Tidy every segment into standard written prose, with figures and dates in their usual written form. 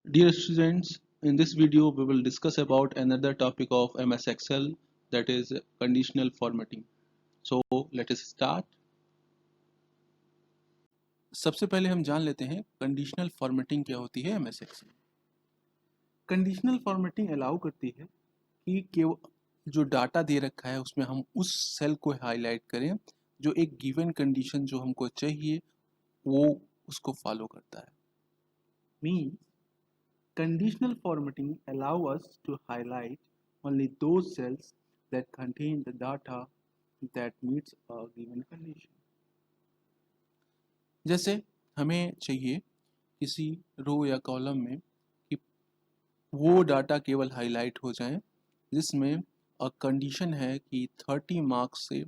Dear students, in this video we will discuss about another topic of MS Excel, that is conditional formatting. So let us start. सबसे पहले हम जान लेते हैं conditional formatting क्या होती है MS Excel। Conditional formatting allow करती है कि केवल जो डाटा दे रखा है उसमें हम उस सेल को हाईलाइट करें जो एक गिवन कंडीशन जो हमको चाहिए वो उसको फॉलो करता है। Means conditional formatting allow us to highlight only those cells that contain the data that meets a given condition. जैसे हमें चाहिए किसी रो या कॉलम में कि वो डाटा केवल हाईलाइट हो जाए जिसमें कंडीशन है कि 30 मार्क्स से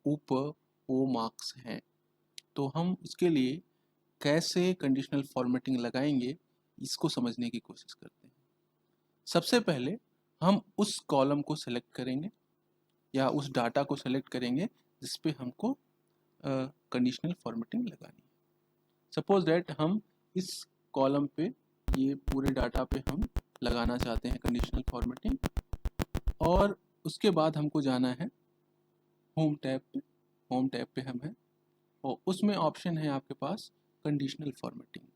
ऊपर वो मार्क्स हैं। तो हम इसके लिए कैसे कंडीशनल फॉर्मेटिंग लगाएंगे इसको समझने की कोशिश करते हैं। सबसे पहले हम उस कॉलम को सेलेक्ट करेंगे या उस डाटा को सेलेक्ट करेंगे जिस पे हमको कंडीशनल फॉर्मेटिंग लगानी है। सपोज दैट हम इस कॉलम पे ये पूरे डाटा पे हम लगाना चाहते हैं कंडीशनल फॉर्मेटिंग, और उसके बाद हमको जाना है होम टैब पे। होम टैब पे हम हैं और उसमें ऑप्शन है आपके पास कंडीशनल फॉर्मेटिंग।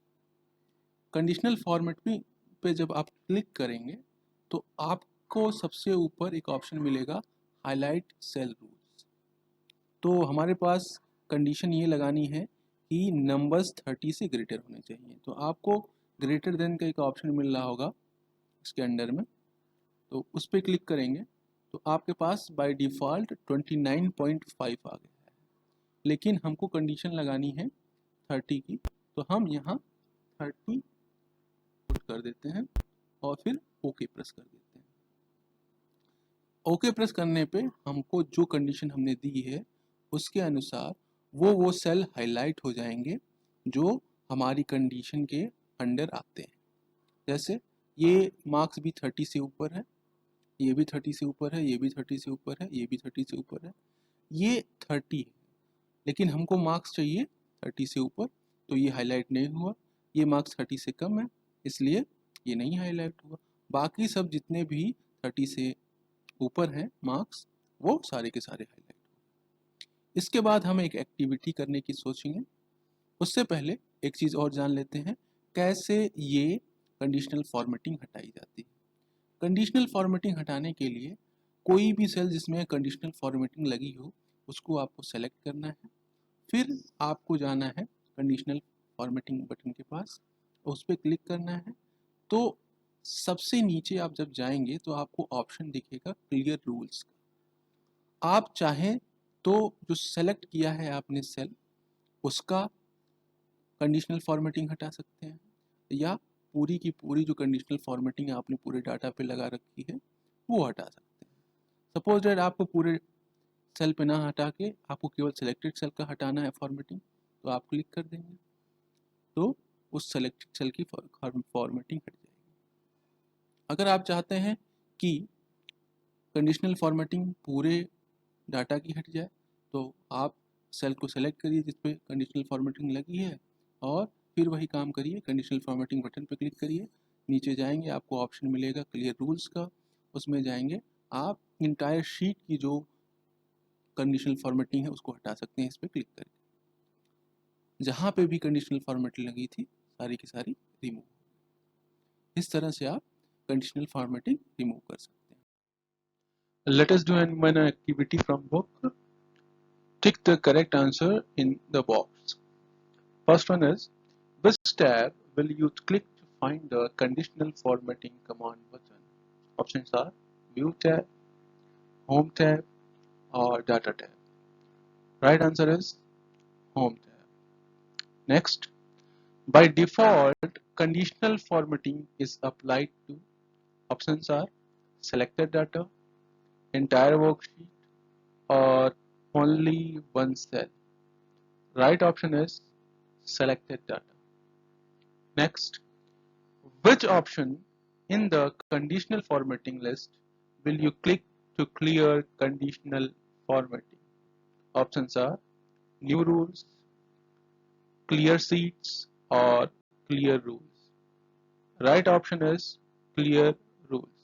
कंडीशनल फॉर्मेटिंग पे जब आप क्लिक करेंगे तो आपको सबसे ऊपर एक ऑप्शन मिलेगा हाईलाइट सेल रूल्स। तो हमारे पास कंडीशन ये लगानी है कि नंबर्स 30 से ग्रेटर होने चाहिए। तो आपको ग्रेटर देन का एक ऑप्शन मिल रहा होगा इसके अंडर में, तो उस पर क्लिक करेंगे तो आपके पास बाय डिफ़ॉल्ट 29.5 आ गया है, लेकिन हमको कंडीशन लगानी है 30 की। तो हम यहाँ 30 पुट कर देते हैं और फिर ओके प्रेस कर देते हैं। ओके प्रेस करने पे हमको जो कंडीशन हमने दी है उसके अनुसार वो सेल हाईलाइट हो जाएंगे जो हमारी कंडीशन के अंडर आते हैं। जैसे ये मार्क्स भी 30 से ऊपर है, ये भी 30 से ऊपर है, ये भी 30 से ऊपर है, ये भी 30 से ऊपर है, ये 30 है, लेकिन हमको मार्क्स चाहिए 30 से ऊपर, तो ये हाईलाइट नहीं हुआ। ये मार्क्स 30 से कम है इसलिए ये नहीं हाईलाइट हुआ। बाकी सब जितने भी 30 से ऊपर हैं मार्क्स वो सारे के सारे हाईलाइट हुए। इसके बाद हम एक एक्टिविटी करने की सोचेंगे। उससे पहले एक चीज़ और जान लेते हैं कैसे ये कंडीशनल फॉर्मेटिंग हटाई जाती है। कंडीशनल फॉर्मेटिंग हटाने के लिए कोई भी सेल जिसमें कंडीशनल फॉर्मेटिंग लगी हो उसको आपको सेलेक्ट करना है, फिर आपको जाना है कंडीशनल फॉर्मेटिंग बटन के पास, उस पर क्लिक करना है। तो सबसे नीचे आप जब जाएंगे तो आपको ऑप्शन दिखेगा क्लियर रूल्स का। आप चाहें तो जो सेलेक्ट किया है आपने सेल उसका कंडीशनल फॉर्मेटिंग हटा सकते हैं, या पूरी की पूरी जो कंडीशनल फॉर्मेटिंग आपने पूरे डाटा पे लगा रखी है वो हटा सकते हैं। सपोज दैट आपको पूरे सेल पे ना हटा के आपको केवल सिलेक्टेड सेल का हटाना है फॉर्मेटिंग, तो आप क्लिक कर देंगे तो उस सेलेक्टेड सेल की फॉर्मेटिंग हट जाएगी। अगर आप चाहते हैं कि कंडीशनल फॉर्मेटिंग पूरे डाटा की हट जाए तो आप सेल को सेलेक्ट करिए जिस पे कंडीशनल फॉर्मेटिंग लगी है और फिर वही काम करिए, कंडीशनल फॉर्मेटिंग बटन पर क्लिक करिए, नीचे जाएंगे आपको ऑप्शन मिलेगा क्लियर रूल्स का, उसमें जाएंगे आप इंटायर शीट की जो कंडीशनल फॉर्मेटिंग है उसको हटा सकते हैं इस पर क्लिक करके। जहाँ पे भी कंडीशनल फॉर्मेटिंग लगी थी सारी की सारी रिमूव। इस तरह से आप कंडीशनल फॉर्मेटिंग रिमूव कर सकते हैं। Let us do an activity from book. Tick the correct answer in the box. First one is, which tab will you click to find the conditional formatting command button? Options are View tab, Home tab, or Data tab. Right answer is Home tab. Next, by default, conditional formatting is applied to. Options are selected data, entire worksheet, or only one cell. Right option is selected data. Next, which option in the conditional formatting list will you click to clear conditional formatting? Options are new rules, clear sheets, or clear rules. Right option is clear rules.